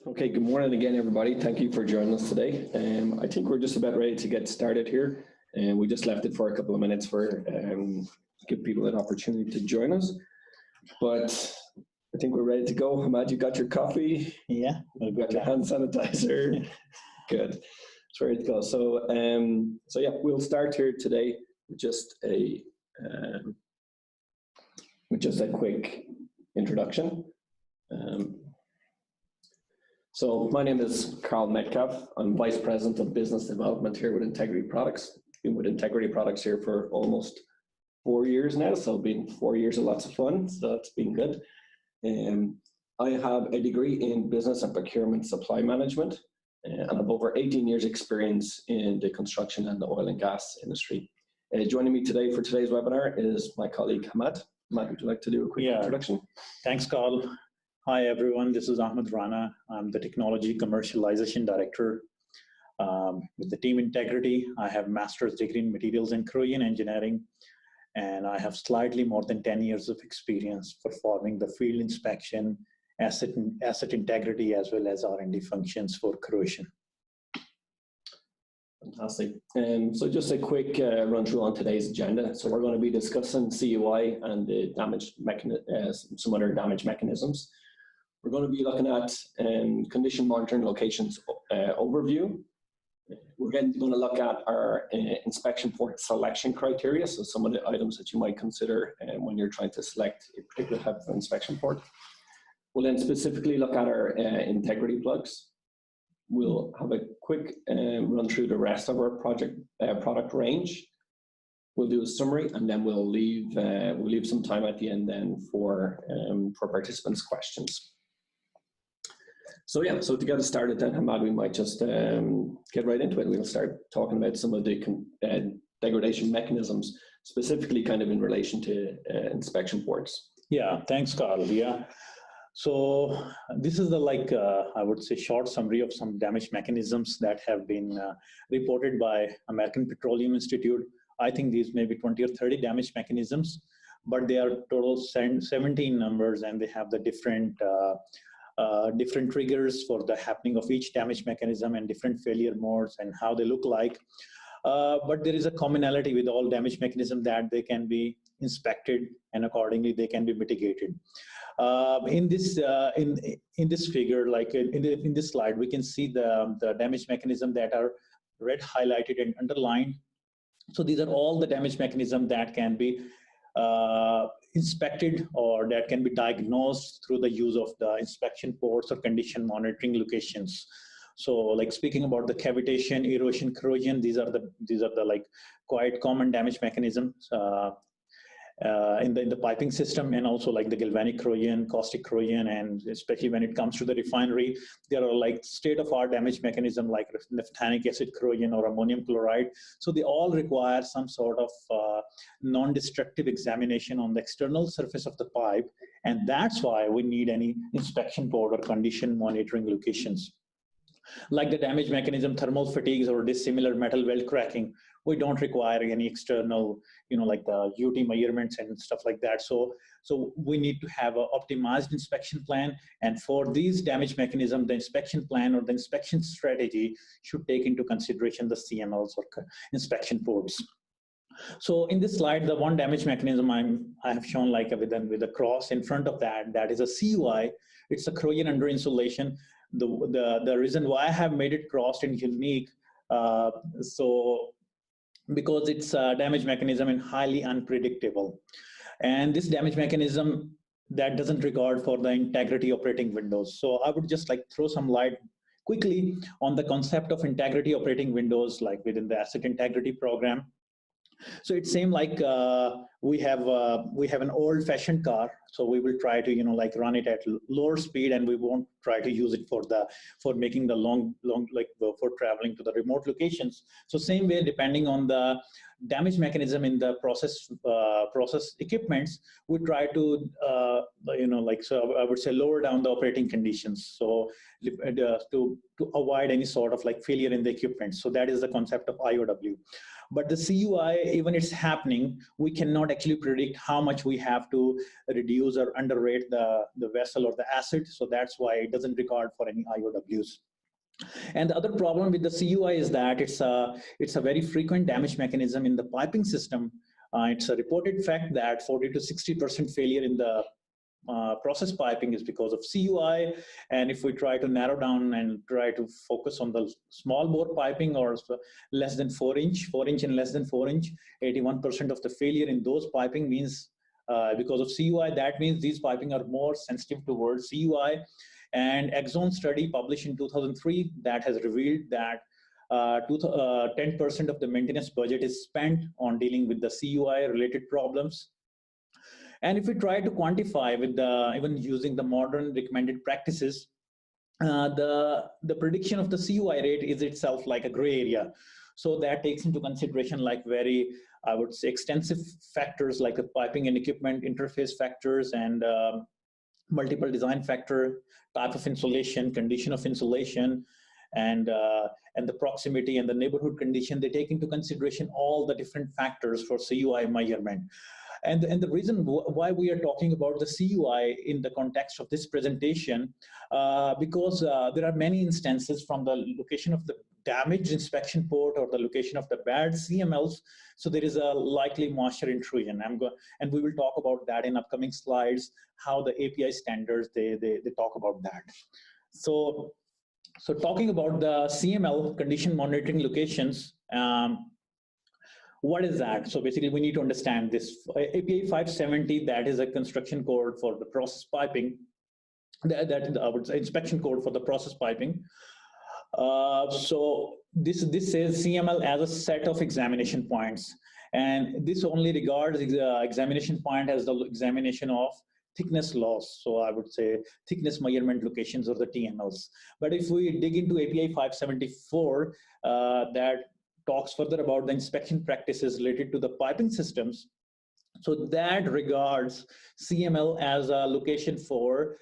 Okay, good morning again, everybody. Thank you for joining us today. I think we're just about ready to get started here, and we just left it for a couple of minutes for give people an opportunity to join us. But I think we're ready to go. Ahmad, you got your coffee? Yeah. You've got your hand sanitizer? Good. It's ready to go. So yeah, we'll start here today with just a quick introduction. So my name is Karl Metcalf. I'm Vice President of Business Development here with Integrity Plugz. Been with Integrity Plugz here for almost 4 years now, so been 4 years of lots of fun, so that's been good. I have a degree in Business and Procurement Supply Management, and I've over 18 years experience in the construction and the oil and gas industry. Joining me today for today's webinar is my colleague Ahmad. Ahmad, would you like to do a quick introduction? Thanks, Karl. Hi, everyone. This is Ahmad Rana. I'm the Technology Commercialization Director with the team Integrity. I have master's degree in Materials and Corrosion Engineering, and I have slightly more than 10 years of experience performing the field inspection, asset integrity, as well as R&D functions for corrosion. Fantastic. So just a quick run through on today's agenda. So we're going to be discussing CUI and the damage some other damage mechanisms. We're going to be looking at condition monitoring locations overview. We're going to look at our inspection port selection criteria, so some of the items that you might consider when you're trying to select a particular type of inspection port. We'll then specifically look at our Integrity Plugz. We'll have a quick run through the rest of our product range. We'll do a summary, and then we'll leave some time at the end then for participants' questions. So yeah, so to get us started then, Ahmad, we might just get right into it. We'll start talking about some of the degradation mechanisms, specifically kind of in relation to inspection ports. Yeah, thanks, Karl. Yeah. So this is the I would say short summary of some damage mechanisms that have been reported by American Petroleum Institute. I think these may be 20 or 30 damage mechanisms, but they are total 17 numbers, and they have the different triggers for the happening of each damage mechanism and different failure modes and how they look like. But there is a commonality with all damage mechanisms that they can be inspected, and accordingly they can be mitigated. In this figure, like in this slide, we can see the damage mechanism that are red highlighted and underlined. So these are all the damage mechanisms that can be inspected or that can be diagnosed through the use of the inspection ports or condition monitoring locations. So, like speaking about the cavitation, erosion, corrosion, these are the like quite common damage mechanisms in the piping system, and also like the galvanic corrosion, caustic corrosion, and especially when it comes to the refinery, there are like state-of-art damage mechanism like naphthenic acid corrosion or ammonium chloride. So they all require some sort of non-destructive examination on the external surface of the pipe, and that's why we need any inspection port or condition monitoring locations. Like the damage mechanism thermal fatigues or dissimilar metal weld cracking, we don't require any external, like the UT measurements and stuff like that. So we need to have an optimized inspection plan. And for these damage mechanisms, the inspection plan or the inspection strategy should take into consideration the CMLs or inspection ports. So in this slide, the one damage mechanism I have shown like with a cross in front of that is a CUI. It's a corrosion under insulation. The reason why I have made it crossed and unique, because it's a damage mechanism and highly unpredictable. And this damage mechanism that doesn't regard for the integrity operating windows. So I would just like throw some light quickly on the concept of integrity operating windows, like within the asset integrity program. So it seems like we have an old-fashioned car, so we will try to like run it at lower speed, and we won't try to use it for making the long for traveling to the remote locations. So same way, depending on the damage mechanism in the process equipments, we try to so I would say lower down the operating conditions, so to avoid any sort of like failure in the equipment. So that is the concept of IOW. But the CUI, even it's happening, we cannot actually predict how much we have to reduce or underrate the vessel or the acid. So that's why it doesn't record for any IOWs. And the other problem with the CUI is that it's a very frequent damage mechanism in the piping system. It's a reported fact that 40 to 60% failure in the process piping is because of CUI. And if we try to narrow down and try to focus on the small bore piping or less than 4 inch and less than 4 inch, 81% of the failure in those piping means because of CUI. That means these piping are more sensitive towards CUI. And Exxon study published in 2003 that has revealed that 10% of the maintenance budget is spent on dealing with the CUI-related problems. And if we try to quantify with even using the modern recommended practices, the prediction of the CUI rate is itself like a gray area. So that takes into consideration like very, I would say, extensive factors like the piping and equipment interface factors and multiple design factor, type of insulation, condition of insulation, and the proximity and the neighborhood condition. They take into consideration all the different factors for CUI measurement. And the reason why we are talking about the CUI in the context of this presentation, because there are many instances from the location of the damaged inspection port or the location of the bad CMLs. So there is a likely moisture intrusion. And we will talk about that in upcoming slides, how the API standards, they talk about that. So talking about the CML, condition monitoring locations, what is that? So basically we need to understand this. API 570, that is a construction code for the process piping. That I would say inspection code for the process piping. So this says CML as a set of examination points. And this only regards examination point as the examination of thickness loss. So I would say thickness measurement locations or the TMLs. But if we dig into API 574, that talks further about the inspection practices related to the piping systems. So that regards CML as a location for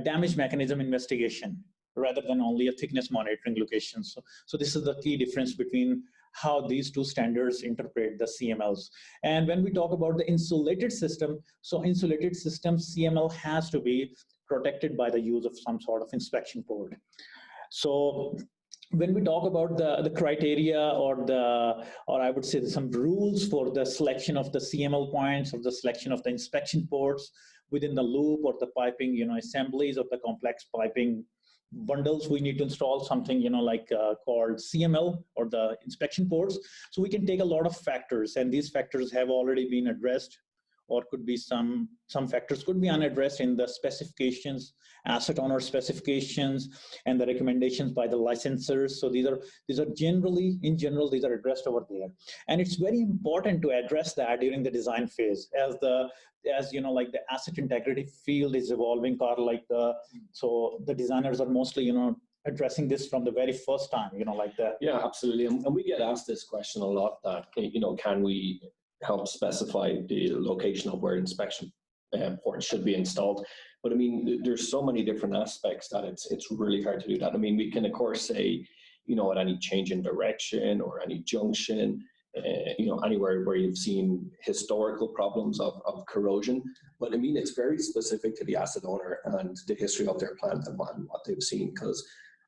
damage mechanism investigation rather than only a thickness monitoring location. So this is the key difference between how these two standards interpret the CMLs. And when we talk about the insulated system, so insulated system CML has to be protected by the use of some sort of inspection port. So when we talk about the criteria or I would say some rules for the selection of the CML points or the selection of the inspection ports within the loop or the piping, assemblies of the complex piping bundles, we need to install something, like called CML or the inspection ports. So we can take a lot of factors, and these factors have already been addressed, or could be some factors could be unaddressed in the specifications, asset owner specifications, and the recommendations by the licensors. So these are generally, in general, these are addressed over there. And it's very important to address that during the design phase, as like the asset integrity field is evolving, Karl, so the designers are mostly, addressing this from the very first time, like that. Yeah, absolutely. And we get asked this question a lot, that, can we help specify the location of where inspection ports should be installed? But I mean, there's so many different aspects that it's really hard to do that. I mean, we can of course say, at any change in direction or any junction, anywhere where you've seen historical problems of corrosion. But I mean, it's very specific to the asset owner and the history of their plant and what they've seen. Because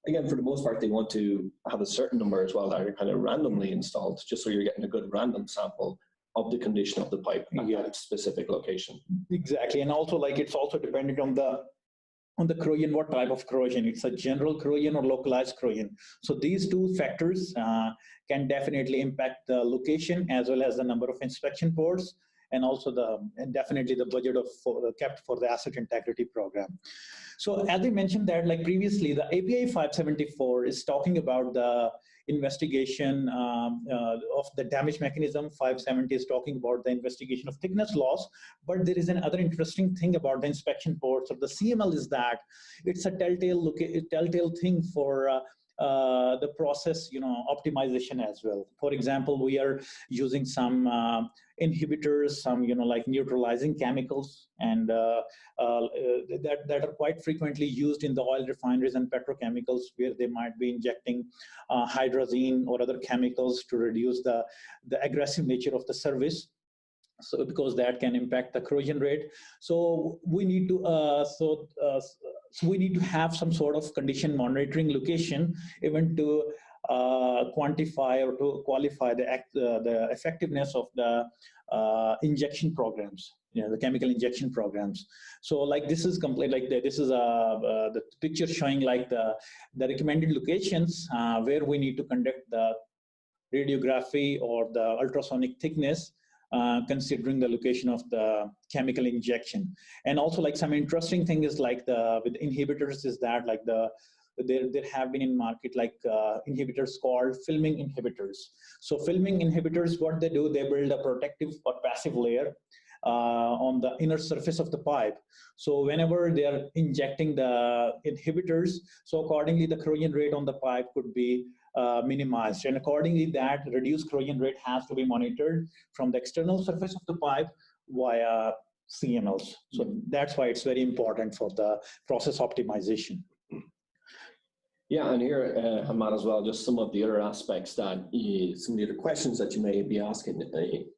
again, for the most part, they want to have a certain number as well that are kind of randomly installed, just so you're getting a good random sample of the condition of the pipe at that specific location. Exactly. And also, it's also dependent on the corrosion, what type of corrosion. It's a general corrosion or localized corrosion. So these two factors can definitely impact the location as well as the number of inspection ports, and also definitely the budget kept for the asset integrity program. So as I mentioned that, previously, the API 574 is talking about the investigation of the damage mechanism. 570 is talking about the investigation of thickness loss. But there is another interesting thing about the inspection ports of the CML is that it's a telltale thing for the process, optimization as well. For example, we are using some inhibitors, some, like neutralizing chemicals, and that are quite frequently used in the oil refineries and petrochemicals, where they might be injecting hydrazine or other chemicals to reduce the aggressive nature of the service. So because that can impact the corrosion rate. So we need to we need to have some sort of condition monitoring location, even to quantify or to qualify the effectiveness of the injection programs, the chemical injection programs. So like this is complete, like this is the picture showing like the recommended locations where we need to conduct the radiography or the ultrasonic thickness, considering the location of the chemical injection. And also, like, some interesting thing is like with inhibitors is that like there have been in market like inhibitors called filming inhibitors. So filming inhibitors, what they do, they build a protective or passive layer on the inner surface of the pipe. So whenever they are injecting the inhibitors, so accordingly the corrosion rate on the pipe could be minimized, and accordingly that reduced corrosion rate has to be monitored from the external surface of the pipe via CMLs. So that's why it's very important for the process optimization. Yeah, and here, Ahmad, as well, just some of the other aspects that some of the other questions that you may be asking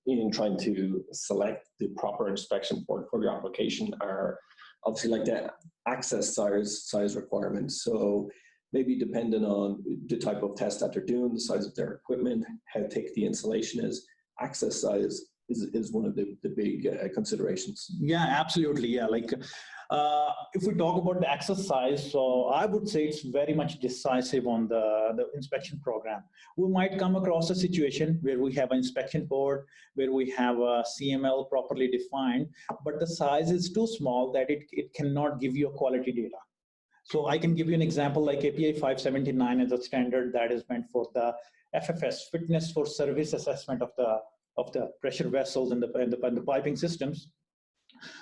in trying to select the proper inspection port for your application are obviously like the access size requirements. So maybe depending on the type of test that they're doing, the size of their equipment, how thick the insulation is, access size is one of the big considerations. Yeah, absolutely. Yeah, like if we talk about the access size, so I would say it's very much decisive on the inspection program. We might come across a situation where we have an inspection port, where we have a CML properly defined, but the size is too small that it cannot give you a quality data. So I can give you an example, like API 579 is a standard that is meant for the FFS, fitness for service assessment of the pressure vessels and the piping systems.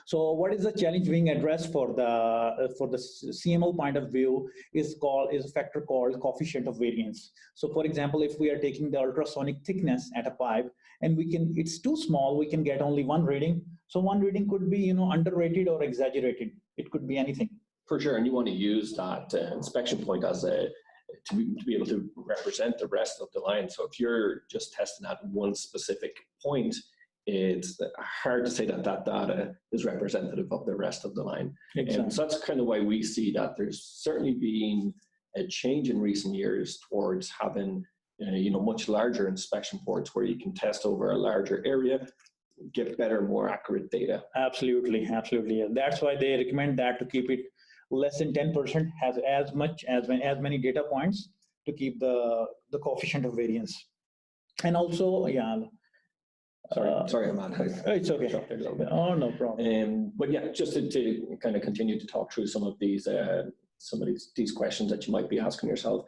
So what is the challenge being addressed for the CML point of view is a factor called coefficient of variance. So for example, if we are taking the ultrasonic thickness at a pipe and it's too small, we can get only one reading. So one reading could be underrated or exaggerated. It could be anything. For sure, and you want to use that inspection point as to be able to represent the rest of the line. So if you're just testing at one specific point, it's hard to say that data is representative of the rest of the line. Exactly. So that's kind of why we see that there's certainly been a change in recent years towards having much larger inspection ports where you can test over a larger area, get better, more accurate data. Absolutely, absolutely. And that's why they recommend that to keep it less than 10%, has as many data points to keep the coefficient of variance. And also, yeah. Sorry, Ahmad. It's okay. Oh, no problem. But yeah, just to kind of continue to talk through some of these questions that you might be asking yourself.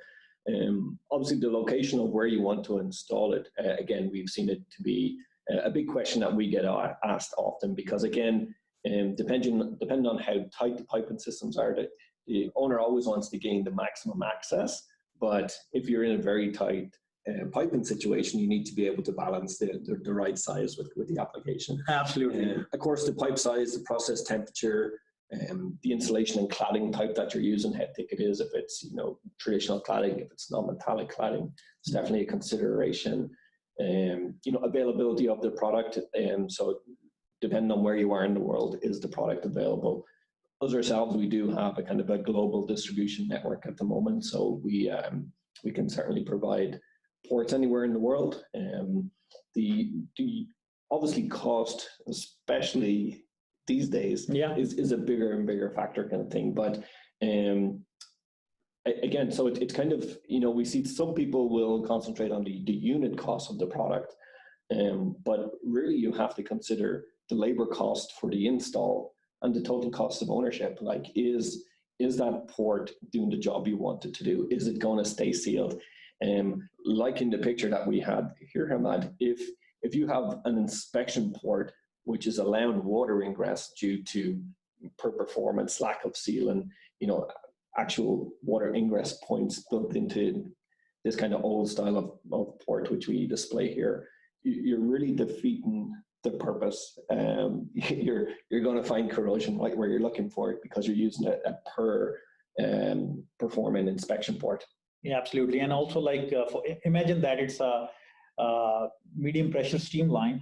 Obviously, the location of where you want to install it. Again, we've seen it to be a big question that we get asked often, because again, depending on how tight the piping systems are, the owner always wants to gain the maximum access. But if you're in a very tight piping situation, you need to be able to balance the right size with the application. Absolutely. Of course, the pipe size, the process temperature, the insulation and cladding type that you're using, how thick it is, if it's traditional cladding, if it's non-metallic cladding, it's definitely a consideration. Availability of the product, so depending on where you are in the world, is the product available? Us ourselves, we do have a kind of a global distribution network at the moment, so we can certainly provide ports anywhere in the world. The obviously cost, especially these days, is a bigger and bigger factor kind of thing. But again, so it's kind of, we see some people will concentrate on the unit cost of the product, but really you have to consider the labor cost for the install and the total cost of ownership. Like, is that port doing the job you want it to do? Is it going to stay sealed? Like in the picture that we had here, Ahmad, if you have an inspection port which is allowing water ingress due to, per performance, lack of sealing, actual water ingress points built into this kind of old style of port, which we display here, you're really defeating the purpose. You're going to find corrosion right where you're looking for it because you're using a per performing inspection port. Yeah, absolutely. And also, like, imagine that it's a medium pressure steam line.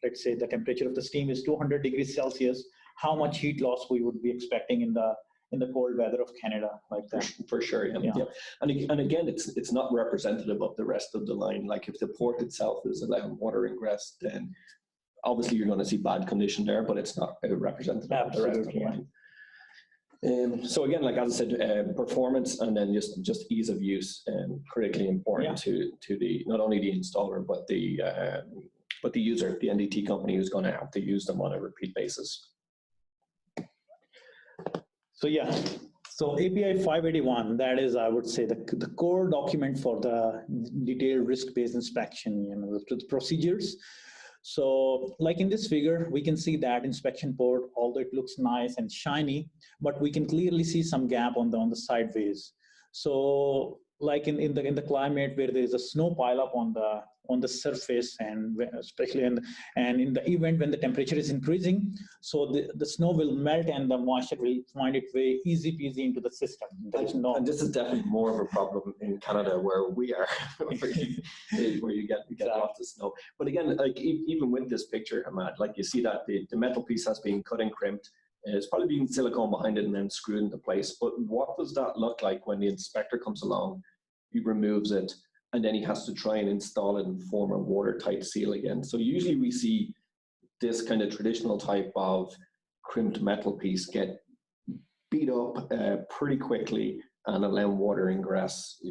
Let's say the temperature of the steam is 200 degrees Celsius. How much heat loss we would be expecting in the cold weather of Canada, like that? For sure, yeah. And again, it's not representative of the rest of the line. Like if the port itself is allowing water ingress, then obviously you're going to see bad condition there, but it's not representative of the rest of the line. So again, like as I said, performance and then just ease of use, critically important to the not only the installer but the user, the NDT company who's going to have to use them on a repeat basis. So yeah, so API 581, that is, I would say, the core document for the detailed risk-based inspection, the procedures. So like in this figure, we can see that inspection port, although it looks nice and shiny, but we can clearly see some gap on the sideways. So like in the climate where there is a snow pileup on the surface, and especially in the event when the temperature is increasing, so the snow will melt and the moisture will find its way easy peasy into the system. And this is definitely more of a problem in Canada where we are, where you get lots of snow. But again, like even with this picture, Ahmad, like you see that the metal piece has been cut and crimped. It's probably been silicone behind it and then screwed into place. But what does that look like when the inspector comes along, he removes it, and then he has to try and install it and form a watertight seal again? So usually we see this kind of traditional type of crimped metal piece get beat up pretty quickly and allow water ingress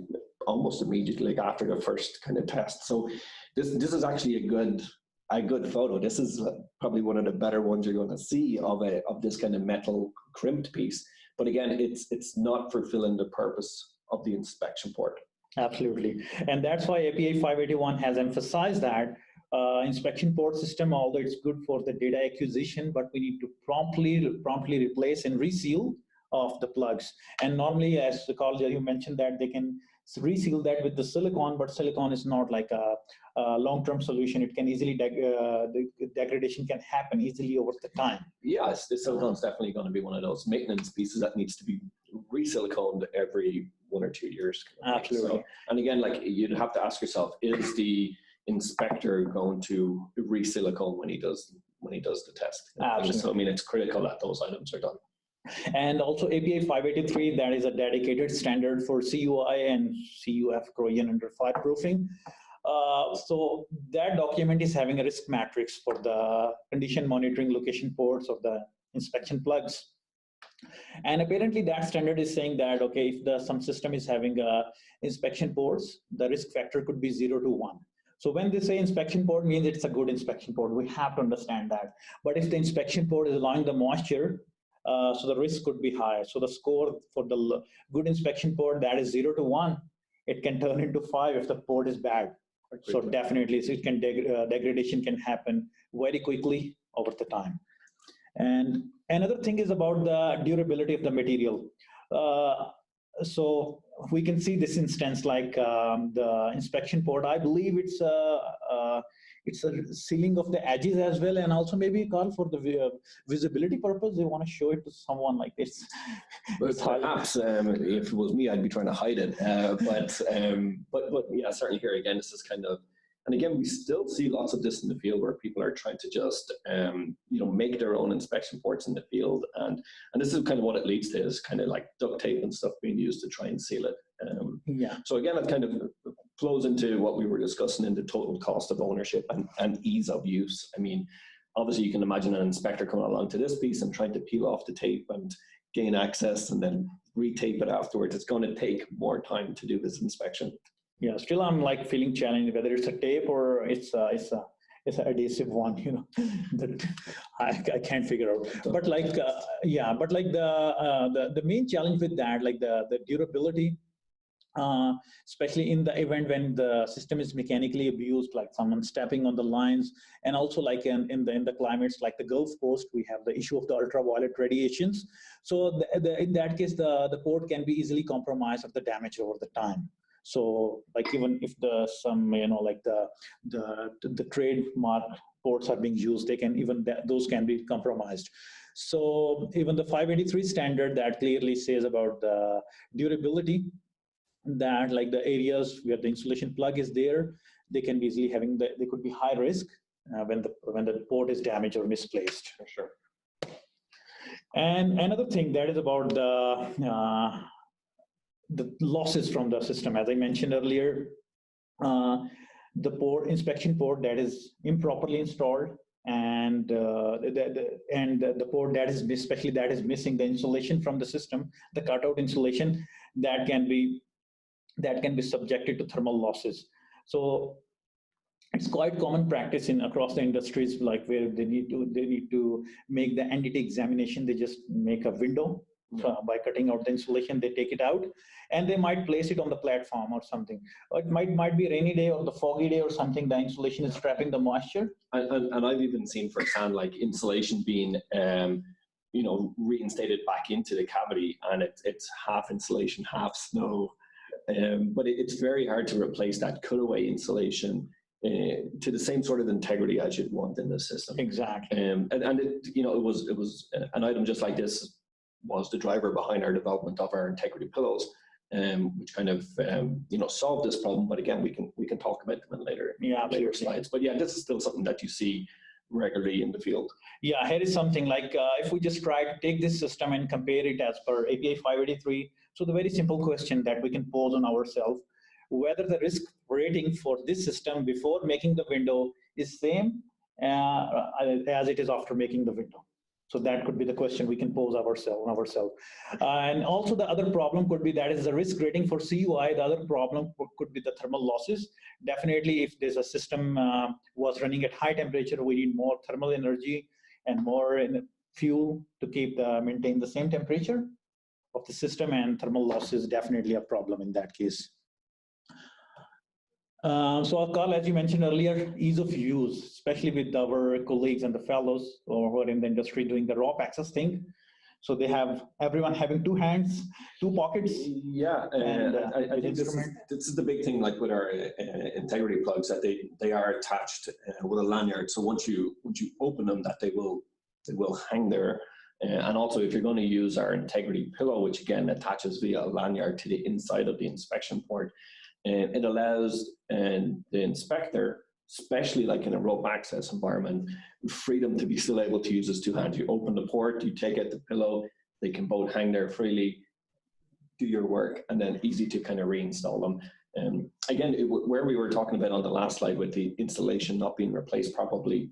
almost immediately after the first kind of test. So this is actually a good photo. This is probably one of the better ones you're going to see of this kind of metal crimped piece. But again, it's not fulfilling the purpose of the inspection port. Absolutely. And that's why API 581 has emphasized that inspection port system, although it's good for the data acquisition, but we need to promptly replace and reseal of the plugs. And normally, as Karl, you mentioned that they can reseal that with the silicone, but silicone is not like a long-term solution. It can easily, the degradation can happen easily over the time. Yes, the silicone is definitely going to be one of those maintenance pieces that needs to be re-siliconed every 1 or 2 years. Absolutely. So, and again, like you'd have to ask yourself, is the inspector going to re-silicone when he does the test? Absolutely. So I mean, it's critical that those items are done. And also API 583, that is a dedicated standard for CUI and CUF corrosion under fireproofing. So that document is having a risk matrix for the condition monitoring location ports of the inspection plugs. And apparently that standard is saying that, okay, if some system is having inspection ports, the risk factor could be 0 to 1. So when they say inspection port means it's a good inspection port, we have to understand that. But if the inspection port is allowing the moisture, so the risk could be high. So the score for the good inspection port, that is 0 to 1, it can turn into 5 if the port is bad. So definitely, so it can degradation can happen very quickly over the time. And another thing is about the durability of the material. So we can see this instance like the inspection port. I believe it's a sealing of the edges as well, and also maybe, Karl, for the visibility purpose, they want to show it to someone like this. But perhaps if it was me, I'd be trying to hide it. But yeah, certainly here again, this is kind of, and again, we still see lots of this in the field where people are trying to just make their own inspection ports in the field, and this is kind of what it leads to, is kind of like duct tape and stuff being used to try and seal it. So again, it kind of flows into what we were discussing in the total cost of ownership and ease of use. I mean, obviously you can imagine an inspector coming along to this piece and trying to peel off the tape and gain access and then retape it afterwards. It's going to take more time to do this inspection. Yeah, still I'm like feeling challenged whether it's a tape or it's an adhesive one, that I can't figure out. But like the main challenge with that, like the durability, especially in the event when the system is mechanically abused, like someone stepping on the lines, and also like in the climates like the Gulf Coast, we have the issue of the ultraviolet radiations. So in that case, the port can be easily compromised or the damage over the time. So like even if some like the trademark ports are being used, they can those can be compromised. So even the 583 standard that clearly says about the durability, that like the areas where the insulation plug is there, they can be easily they could be high risk when the port is damaged or misplaced. For sure. And another thing that is about the losses from the system, as I mentioned earlier, the inspection port that is improperly installed, and the port that is missing the insulation from the system, the cutout insulation, that can be subjected to thermal losses. So it's quite common practice across the industries, like where they need to make the entity examination. They just make a window by cutting out the insulation. They take it out, and they might place it on the platform or something. Or it might be a rainy day or the foggy day or something. The insulation is trapping the moisture. And I've even seen firsthand like insulation being reinstated back into the cavity, and it's half insulation, half snow. But it's very hard to replace that cutaway insulation to the same sort of integrity as you'd want in the system. Exactly. And it was an item just like this was the driver behind our development of our integrity pillows, which kind of solved this problem. But again, we can talk about them in later slides. But yeah, this is still something that you see regularly in the field. Yeah, here is something like if we just try to take this system and compare it as per API 583. So the very simple question that we can pose on ourselves, whether the risk rating for this system before making the window is same as it is after making the window. So that could be the question we can pose ourselves. And also the other problem could be that is the risk rating for CUI. The other problem could be the thermal losses. Definitely, if there's a system was running at high temperature, we need more thermal energy and more fuel to maintain the same temperature of the system, and thermal loss is definitely a problem in that case. So Karl, as you mentioned earlier, ease of use, especially with our colleagues and the fellows who are in the industry doing the raw access thing. So they have everyone having two hands, two pockets. Yeah, and I think this is the big thing, like with our integrity plugs, that they are attached with a lanyard. So once you open them, that they will hang there. And also, if you're going to use our integrity pillow, which again attaches via a lanyard to the inside of the inspection port, it allows the inspector, especially like in a rope access environment, freedom to be still able to use his two hands. You open the port, you take out the pillow, they can both hang there freely, do your work, and then easy to kind of reinstall them. Again, where we were talking about on the last slide with the insulation not being replaced properly,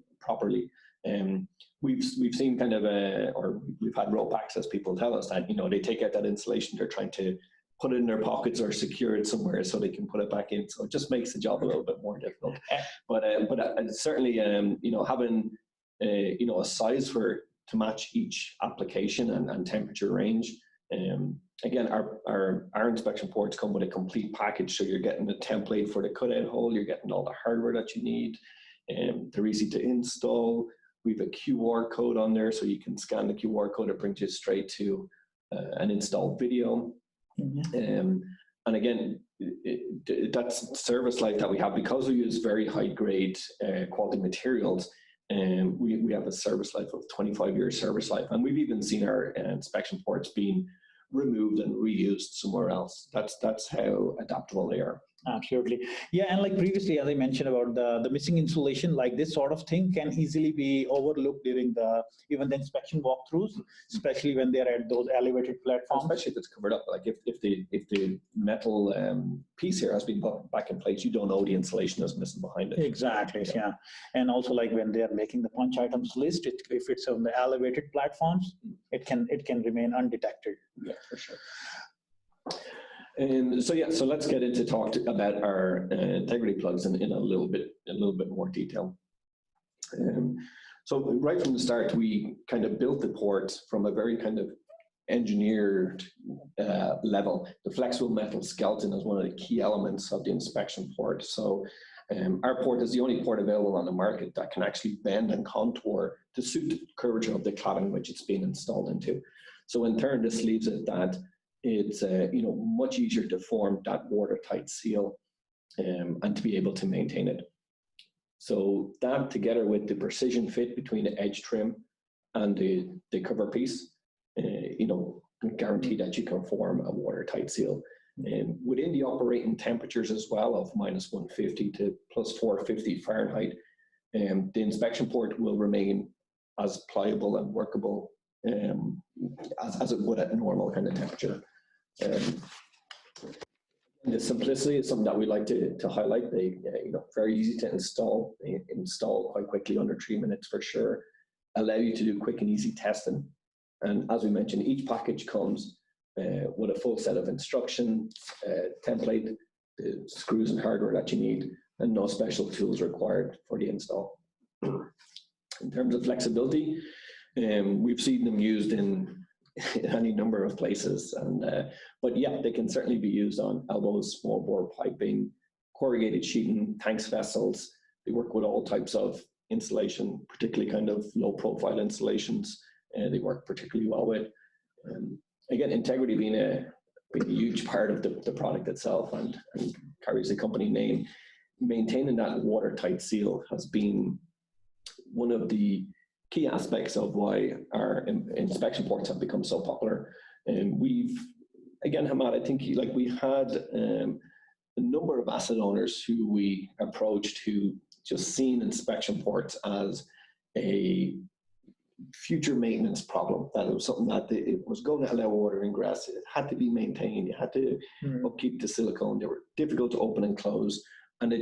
we've seen kind of or we've had rope access people tell us that they take out that insulation, they're trying to put it in their pockets or secure it somewhere so they can put it back in. So it just makes the job a little bit more difficult. But certainly, having a size to match each application and temperature range. Again, our inspection ports come with a complete package, so you're getting a template for the cutout hole, you're getting all the hardware that you need. They're easy to install. We have a QR code on there, so you can scan the QR code. It brings you straight to an installed video. Mm-hmm. And again, that's service life that we have because we use very high grade quality materials. And we have a service life of 25-year service life, and we've even seen our inspection ports being removed and reused somewhere else. That's how adaptable they are. Absolutely. Yeah, and like previously, as I mentioned about the missing insulation, like this sort of thing can easily be overlooked during even the inspection walkthroughs, especially when they're at those elevated platforms. Especially if it's covered up, like if the metal piece here has been put back in place, you don't know the insulation is missing behind it. Exactly, yeah. And also like when they're making the punch items list, if it's on the elevated platforms, it can remain undetected. Yeah, for sure. So let's get into talk about our integrity plugs in a little bit more detail. So right from the start, we kind of built the port from a very kind of engineered level. The flexible metal skeleton is one of the key elements of the inspection port. So our port is the only port available on the market that can actually bend and contour to suit the curvature of the cladding which it's being installed into. So in turn, this leaves it that it's much easier to form that watertight seal and to be able to maintain it. So that together with the precision fit between the edge trim and the cover piece, guarantee that you can form a watertight seal. Within the operating temperatures as well of -150 to +450 Fahrenheit, the inspection port will remain as pliable and workable as it would at a normal kind of temperature. The simplicity is something that we like to highlight. They, very easy to install. They install quite quickly, under 3 minutes for sure. Allow you to do quick and easy testing. And as we mentioned, each package comes with a full set of instruction, template, the screws and hardware that you need, and no special tools required for the install. In terms of flexibility, we've seen them used in any number of places, but yeah, they can certainly be used on elbows, small bore piping, corrugated sheeting, tanks vessels. They work with all types of insulation, particularly kind of low profile installations. They work particularly well with. Again, integrity being a huge part of the product itself and carries the company name, maintaining that watertight seal has been one of the key aspects of why our inspection ports have become so popular. And we've, again, Ahmad, I think we had a number of asset owners who we approached who just seen inspection ports as a future maintenance problem, that it was something that it was going to allow water ingress, it had to be maintained, you had to upkeep the silicone, they were difficult to open and close, and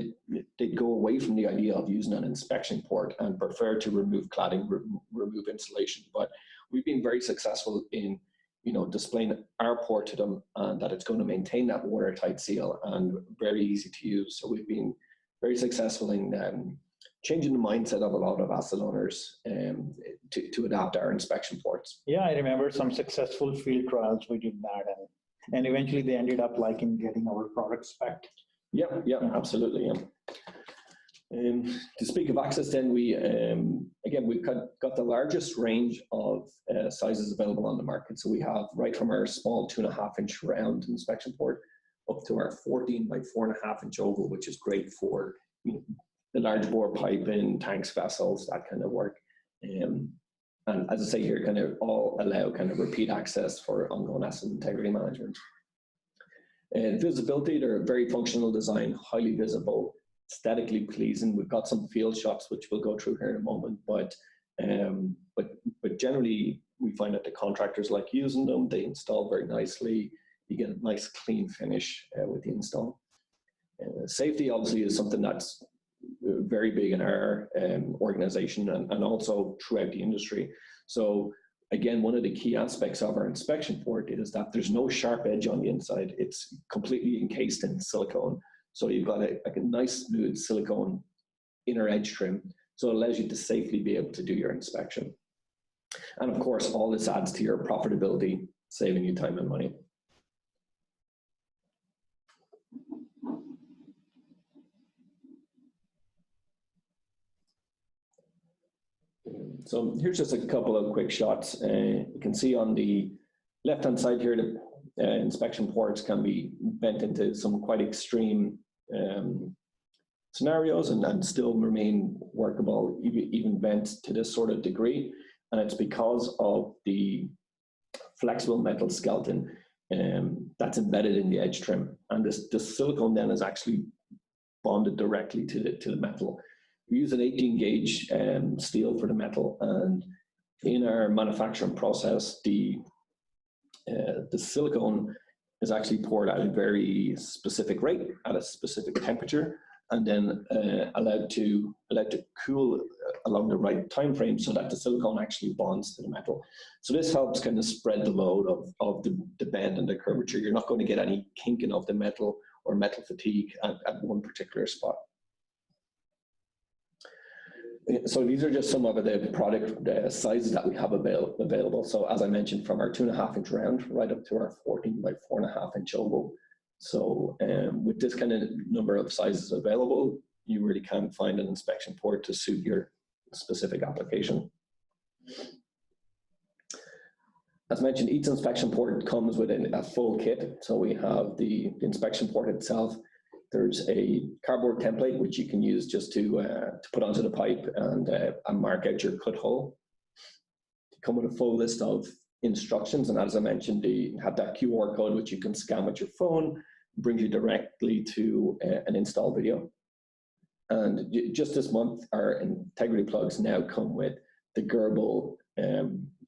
they'd go away from the idea of using an inspection port and prefer to remove cladding, remove insulation. But we've been very successful in displaying our port to them and that it's going to maintain that watertight seal and very easy to use. So we've been very successful in changing the mindset of a lot of asset owners to adapt our inspection ports. Yeah, I remember some successful field trials we did that, and eventually they ended up liking getting our product spec. Yeah, absolutely. Yeah. To speak of access, then we've got the largest range of sizes available on the market. So we have right from our small 2.5-inch round inspection port up to our 14 by 4.5-inch oval, which is great for the large bore piping, tanks, vessels, that kind of work. And as I say here, kind of all allow kind of repeat access for ongoing asset integrity management. And visibility, they're a very functional design, highly visible, aesthetically pleasing. We've got some field shots which we'll go through here in a moment, but generally we find that the contractors like using them. They install very nicely. You get a nice clean finish with the install. Safety obviously is something that's very big in our organization and also throughout the industry. So again, one of the key aspects of our inspection port is that there's no sharp edge on the inside. It's completely encased in silicone. So you've got a nice smooth silicone inner edge trim. So it allows you to safely be able to do your inspection. And of course, all this adds to your profitability, saving you time and money. So here's just a couple of quick shots. You can see on the left-hand side here, the inspection ports can be bent into some quite extreme scenarios and still remain workable, even bent to this sort of degree. And it's because of the flexible metal skeleton that's embedded in the edge trim. And this silicone then is actually bonded directly to the metal. We use an 18 gauge steel for the metal, and in our manufacturing process, the silicone is actually poured at a very specific rate at a specific temperature, and then allowed to cool along the right time frame so that the silicone actually bonds to the metal. So this helps kind of spread the load of the bend and the curvature. You're not going to get any kinking of the metal or metal fatigue at one particular spot. So these are just some of the product sizes that we have available. So as I mentioned, from our 2.5-inch round right up to our 14 by 4.5-inch oval. So with this kind of number of sizes available, you really can find an inspection port to suit your specific application. As mentioned, each inspection port comes with a full kit. So we have the inspection port itself. There's a cardboard template which you can use just to put onto the pipe and mark out your cut hole. You come with a full list of instructions, and as I mentioned, you have that QR code which you can scan with your phone, brings you directly to an install video. And just this month, our Integrity Plugz now come with the Gerbil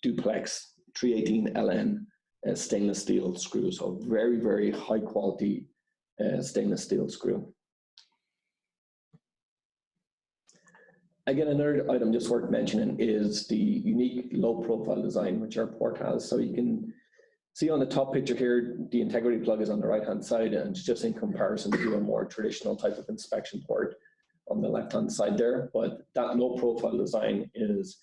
duplex 318 LN stainless steel screw. So very, very high quality stainless steel screw. Again, another item just worth mentioning is the unique low profile design which our port has. So you can see on the top picture here, the Integrity Plug is on the right hand side, and it's just in comparison to a more traditional type of inspection port on the left hand side there. But that low profile design is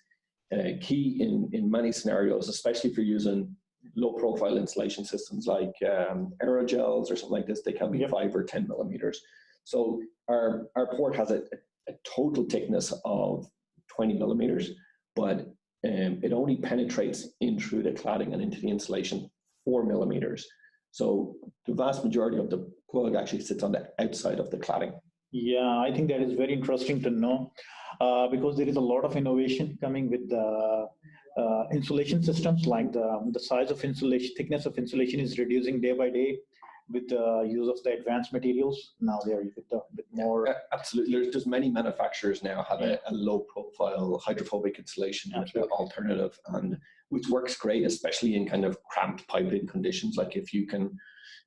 key in many scenarios, especially if you're using low profile insulation systems like aerogels or something like this. They can be 5 or 10 millimeters. So our port has a total thickness of 20 millimeters, but it only penetrates in through the cladding and into the insulation 4 millimeters. So the vast majority of the plug actually sits on the outside of the cladding. Yeah, I think that is very interesting to know because there is a lot of innovation coming with the insulation systems, like the size of insulation, thickness of insulation is reducing day by day with the use of the advanced materials. Now they are with a bit more. Absolutely, there's just many manufacturers now have a low profile hydrophobic insulation alternative, and which works great, especially in kind of cramped piping conditions. Like if you can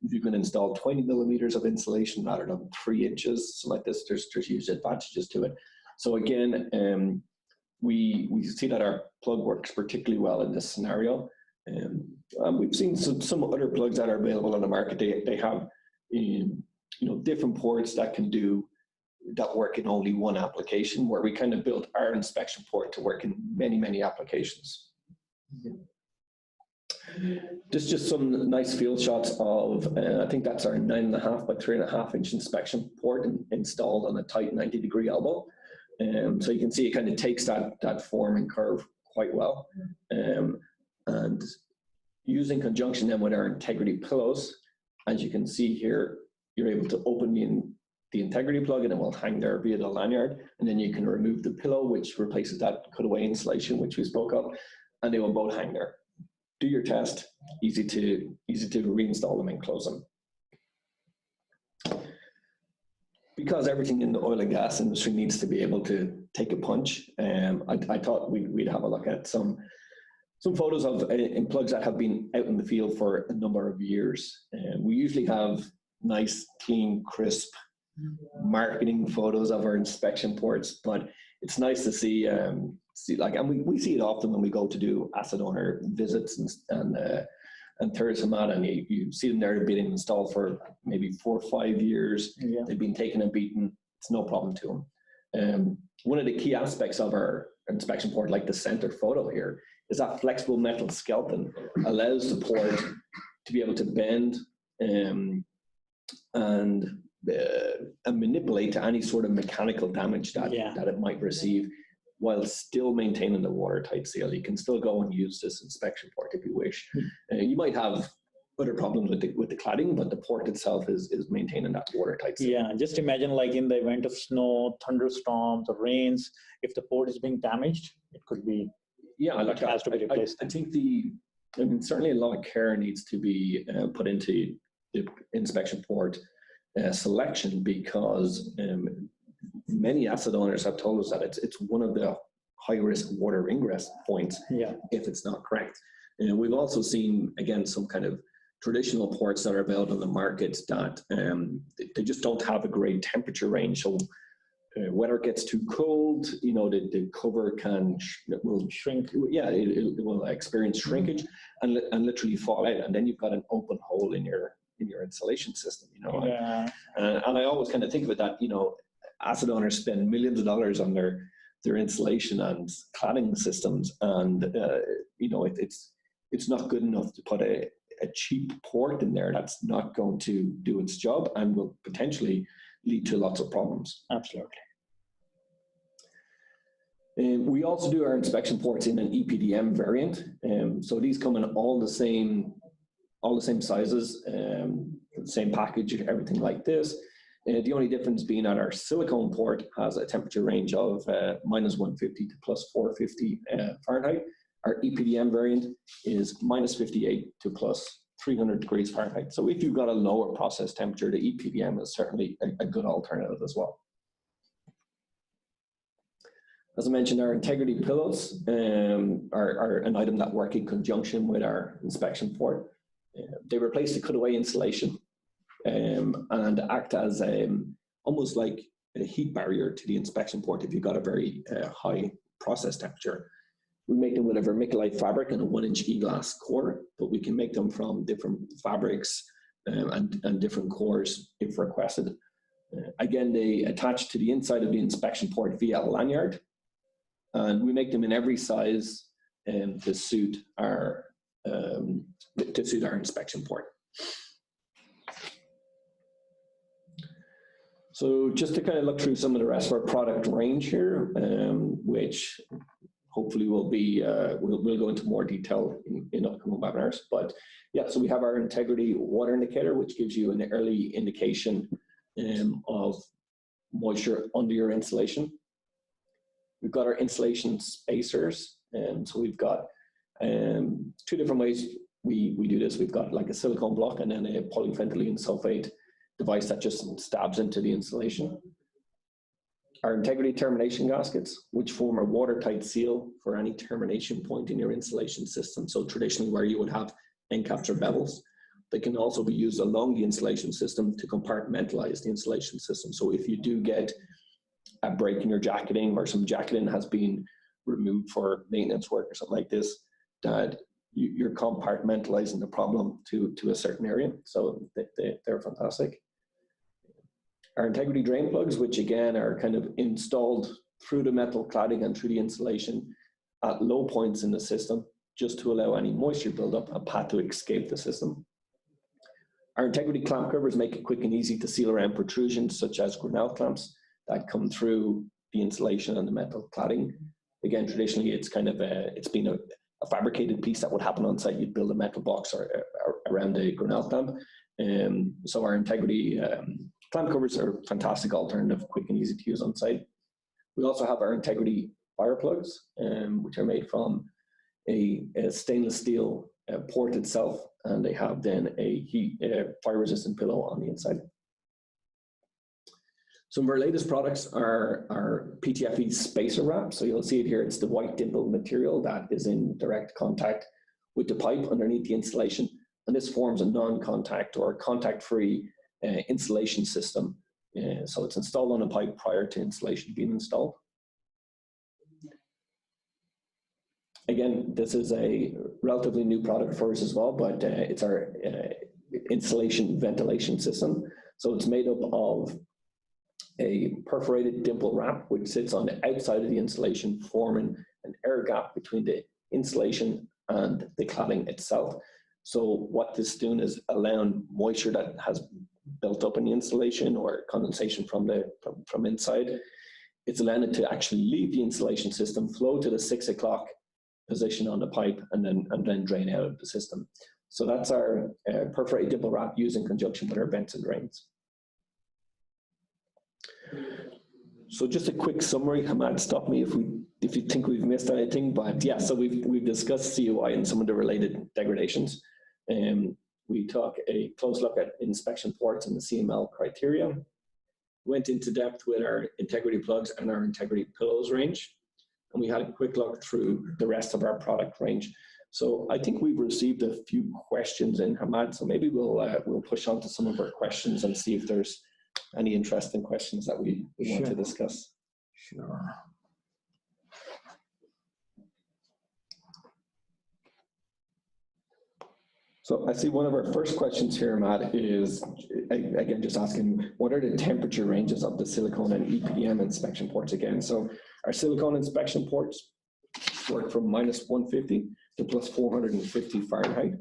install 20 millimeters of insulation rather than 3 inches, so like this, there's huge advantages to it. So again, we see that our plug works particularly well in this scenario. We've seen some other plugs that are available on the market. They have different ports that work in only one application, where we kind of built our inspection port to work in many applications. This is just some nice field shots of, I think that's our 9.5 by 3.5 inch inspection port installed on a tight 90-degree elbow. So you can see it kind of takes that form and curve quite well. And using conjunction then with our integrity pillows, as you can see here, you're able to open the integrity plug and it will hang there via the lanyard. And then you can remove the pillow, which replaces that cutaway insulation, which we spoke of, and they will both hang there. Do your test, easy to reinstall them and close them. Because everything in the oil and gas industry needs to be able to take a punch, I thought we'd have a look at some photos of plugs that have been out in the field for a number of years. We usually have nice, clean, crisp marketing photos of our inspection ports, but it's nice to see and we see it often when we go to do asset owner visits and Ahmad, and you see them there being installed for maybe 4 or 5 years. Yeah. They've been taken and beaten. It's no problem to them. One of the key aspects of our inspection port, like the center photo here, is that flexible metal skeleton allows the port to be able to bend and manipulate to any sort of mechanical damage that it might receive, while still maintaining the watertight seal. You can still go and use this inspection port if you wish. You might have other problems with the cladding, but the port itself is maintaining that watertight seal. Yeah, just imagine like in the event of snow, thunderstorms, or rains, if the port is being damaged, it could be, it has to be replaced. I think certainly a lot of care needs to be put into the inspection port selection, because many asset owners have told us that it's one of the high-risk water ingress points if it's not correct. And we've also seen, again, some kind of traditional ports that are available in the market that they just don't have a great temperature range. So whether it gets too cold, the cover will shrink. Yeah, it will experience shrinkage and literally fall out, and then you've got an open hole in your insulation system. And I always kind of think of it that asset owners spend millions of dollars on their their insulation and cladding systems, and you know, it's not good enough to put a cheap port in there that's not going to do its job and will potentially lead to lots of problems. Absolutely. We also do our inspection ports in an EPDM variant. So these come in all the same sizes, same package, everything like this. The only difference being that our silicone port has a temperature range of -150 to +450 Fahrenheit. Our EPDM variant is -58 to +300 degrees Fahrenheit. So if you've got a lower process temperature, the EPDM is certainly a good alternative as well. As I mentioned, our integrity pillows are an item that work in conjunction with our inspection port. They replace the cutaway insulation and act as almost like a heat barrier to the inspection port if you've got a very high process temperature. We make them with a vermiculite fabric and a 1-inch e-glass core, but we can make them from different fabrics and different cores if requested. Again, they attach to the inside of the inspection port via a lanyard, and we make them in every size to suit our inspection port. So just to kind of look through some of the rest of our product range here, which hopefully will be, we'll go into more detail in upcoming webinars. But yeah, so we have our integrity water indicator, which gives you an early indication of moisture under your insulation. We've got our insulation spacers, so we've got 2 different ways we do this. We've got like a silicone block and then a polyphenylene sulfate device that just stabs into the insulation. Our integrity termination gaskets, which form a watertight seal for any termination point in your insulation system. So traditionally where you would have end caps or bevels, they can also be used along the insulation system to compartmentalize the insulation system. So if you do get a break in your jacketing or some jacketing has been removed for maintenance work or something like this, that you're compartmentalizing the problem to a certain area. So they're fantastic. Our integrity drain plugs, which again are kind of installed through the metal cladding and through the insulation at low points in the system, just to allow any moisture buildup a path to escape the system. Our integrity clamp covers make it quick and easy to seal around protrusions such as Grinnell clamps that come through the insulation and the metal cladding. Again, traditionally it's kind of it's been a fabricated piece that would happen on site. You'd build a metal box or around a Grinnell clamp. So our integrity clamp covers are a fantastic alternative, quick and easy to use on site. We also have our integrity fire plugs, which are made from a stainless steel port itself, and they have then a fire resistant pillow on the inside. Some of our latest products are our Ptfe spacer wrap. So you'll see it here, it's the white dimple material that is in direct contact with the pipe underneath the insulation. And this forms a non-contact or contact-free insulation system. So it's installed on a pipe prior to insulation being installed. Again, this is a relatively new product for us as well, but it's our insulation ventilation system. So it's made up of a perforated dimple wrap, which sits on the outside of the insulation, forming an air gap between the insulation and the cladding itself. So what this is doing is allowing moisture that has built up in the insulation or condensation from inside. It's allowing it to actually leave the insulation system, flow to the 6 o'clock position on the pipe, and then drain out of the system. So that's our perforated dimple wrap used in conjunction with our vents and drains. So just a quick summary. Ahmad, stop me if you think we've missed anything. But yeah, so we've discussed CUI and some of the related degradations. We took a close look at inspection ports and the CML criteria. Went into depth with our Integrity Plugz and our Integrity Pillows range. And we had a quick look through the rest of our product range. So I think we've received a few questions in, Ahmad. So maybe we'll push on to some of our questions and see if there's any interesting questions that we want to discuss. Sure. So I see one of our first questions here, Matt, is again just asking what are the temperature ranges of the silicone and EPDM inspection ports again. So our silicone inspection ports work from -150 to +450 Fahrenheit,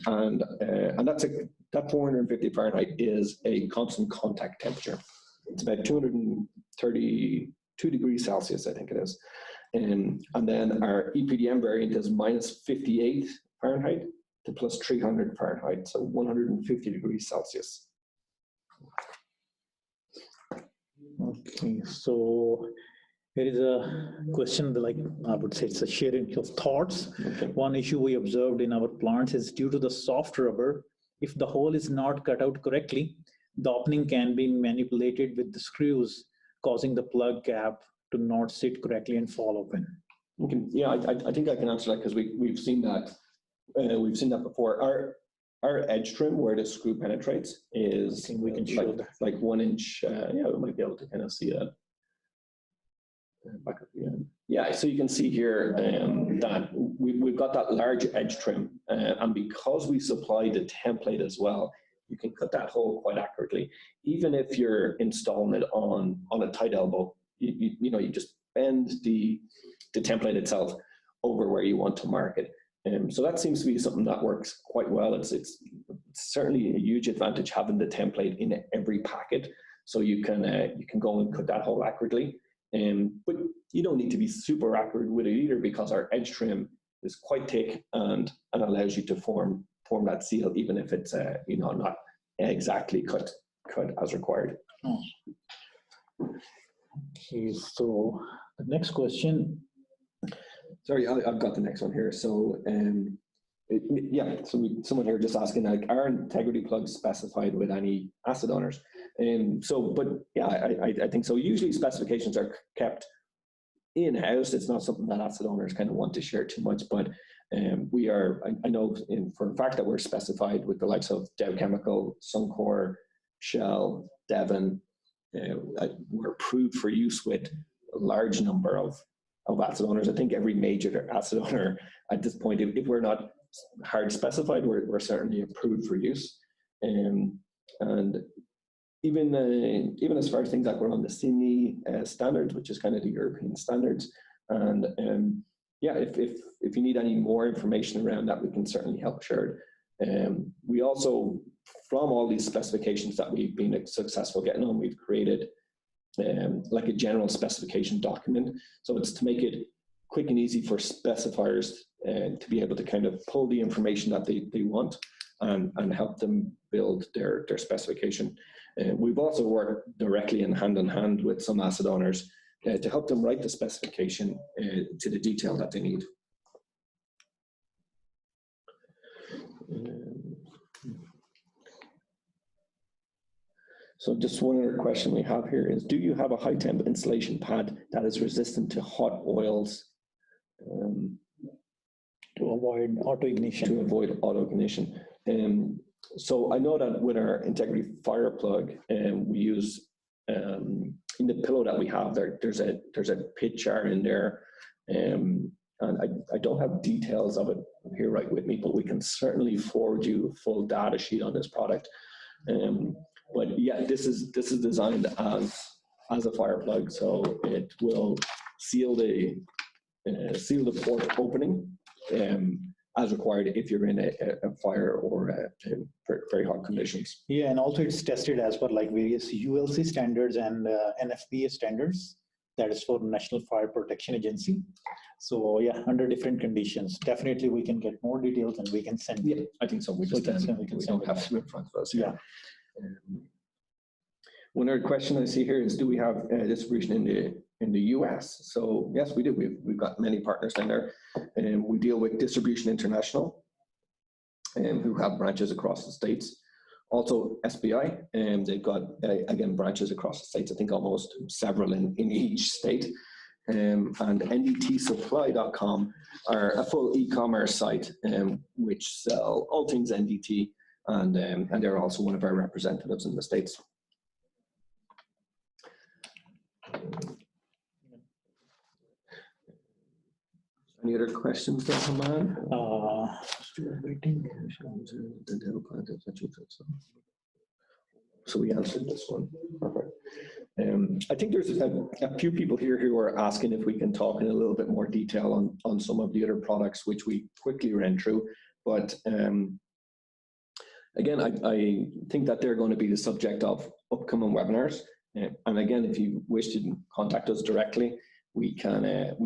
and that 450 Fahrenheit is a constant contact temperature. It's about 232 degrees Celsius, I think it is, and then our EPDM variant is -58 Fahrenheit to +300 Fahrenheit, so 150 degrees Celsius. Okay, so here is a question that, like, I would say it's a sharing of thoughts. Okay. One issue we observed in our plants is due to the soft rubber, if the hole is not cut out correctly, the opening can be manipulated with the screws, causing the plug cap to not sit correctly and fall open. Okay. Yeah, I think I can answer that because we've seen that. We've seen that before. Our edge trim where the screw penetrates is we can show that. like 1 inch. Yeah, we might be able to kind of see that. Back up again. Yeah, so you can see here that we've got that large edge trim, and because we supply the template as well, you can cut that hole quite accurately. Even if you're installing it on a tight elbow, you just bend the template itself over where you want to mark it. So that seems to be something that works quite well. It's certainly a huge advantage having the template in every packet, so you can go and cut that hole accurately. But you don't need to be super accurate with it either, because our edge trim is quite thick and allows you to form that seal, even if it's not exactly cut as required. Oh. Okay, so the next question. Sorry, I've got the next one here. So someone here just asking, like, are Integrity Plugz specified with any acid owners? But yeah, I think so. Usually specifications are kept in-house. It's not something that acid owners kind of want to share too much, but we are, I know for a fact that we're specified with the likes of Dow Chemical, Suncor, Shell, Devon. We're approved for use with a large number of acid owners. I think every major acid owner at this point, if we're not hard specified, we're certainly approved for use. And even as far as things like we're on the CIMI standards, which is kind of the European standards. And yeah, if you need any more information around that, we can certainly help share it. We also, from all these specifications that we've been successful getting on, we've created like a general specification document. So it's to make it quick and easy for specifiers to be able to kind of pull the information that they want and help them build their specification. We've also worked directly and hand in hand with some acid owners to help them write the specification to the detail that they need. So just one other question we have here is, do you have a high temp insulation pad that is resistant to hot oils? To avoid auto ignition. To avoid auto ignition. So I know that with our Integrity Fire Plug, we use in the pillow that we have there's a pit jar in there, and I don't have details of it here right with me, but we can certainly forward you a full data sheet on this product. But yeah, this is designed as a fire plug, so it will seal the port opening as required if you're in a fire or very hot conditions. Yeah, and also it's tested as per like various ULC standards and NFPA standards. That is for National Fire Protection Agency. So yeah, under different conditions. Definitely we can get more details and we can send. Yeah, I think so. We don't have to in front of us. Yeah. One other question I see here is, do we have distribution in the US? So yes, we do. We've got many partners down there, and we deal with Distribution International, who have branches across the states. Also SBI, and they've got again branches across the states. I think almost several in each state. And NDTsupply.com are a full e-commerce site which sell all things NDT, and they're also one of our representatives in the States. Any other questions there, Ahmad? So we answered this one. Perfect. I think there's a few people here who are asking if we can talk in a little bit more detail on some of the other products, which we quickly ran through. But again, I think that they're going to be the subject of upcoming webinars. And again, if you wish to contact us directly, we can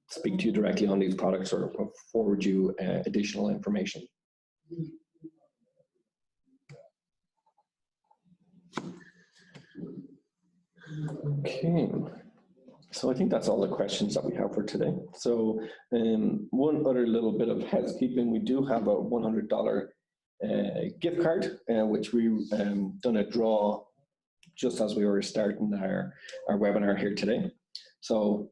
speak to you directly on these products or forward you additional information. Okay, so I think that's all the questions that we have for today. So one other little bit of housekeeping, we do have a $100 gift card, which we've done a draw just as we were starting our webinar here today. So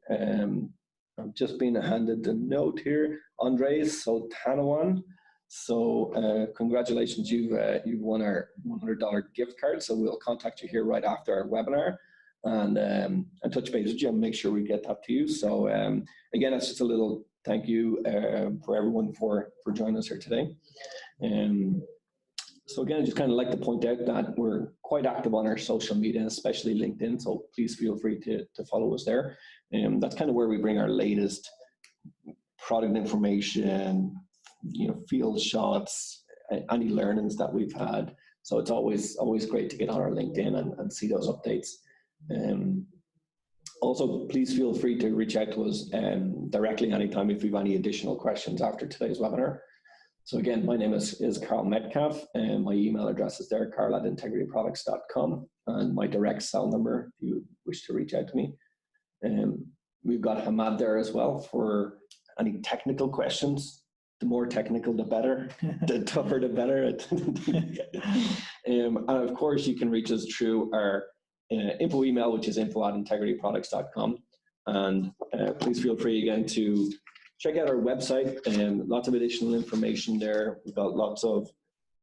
I'm just being handed the note here, Andres Sultanawan. So congratulations, you've won our $100 gift card. So we'll contact you here right after our webinar and touch base with you and make sure we get that to you. So again, that's just a little thank you for everyone for joining us here today. So again, I just kind of like to point out that we're quite active on our social media, especially LinkedIn. So please feel free to follow us there. That's kind of where we bring our latest product information, field shots, any learnings that we've had. So it's always great to get on our LinkedIn and see those updates. Also, please feel free to reach out to us directly anytime if you have any additional questions after today's webinar. So again, my name is Carl Metcalf, and my email address is there, carl@integrityproducts.com, and my direct cell number if you wish to reach out to me. We've got Ahmad there as well for any technical questions. The more technical, the better. The tougher, the better. And of course, you can reach us through our info email, which is info@integrityproducts.com. And please feel free again to check out our website, and lots of additional information there. We've got lots of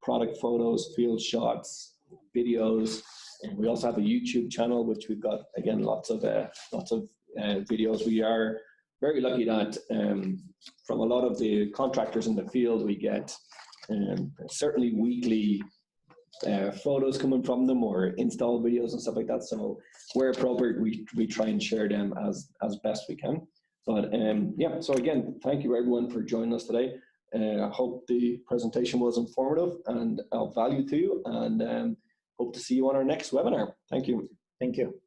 product photos, field shots, videos, and we also have a YouTube channel, which we've got again lots of videos. We are very lucky that from a lot of the contractors in the field, we get certainly weekly photos coming from them or install videos and stuff like that. So where appropriate, we try and share them as best we can. But yeah, so again, thank you everyone for joining us today. I hope the presentation was informative and of value to you, and hope to see you on our next webinar. Thank you. Thank you.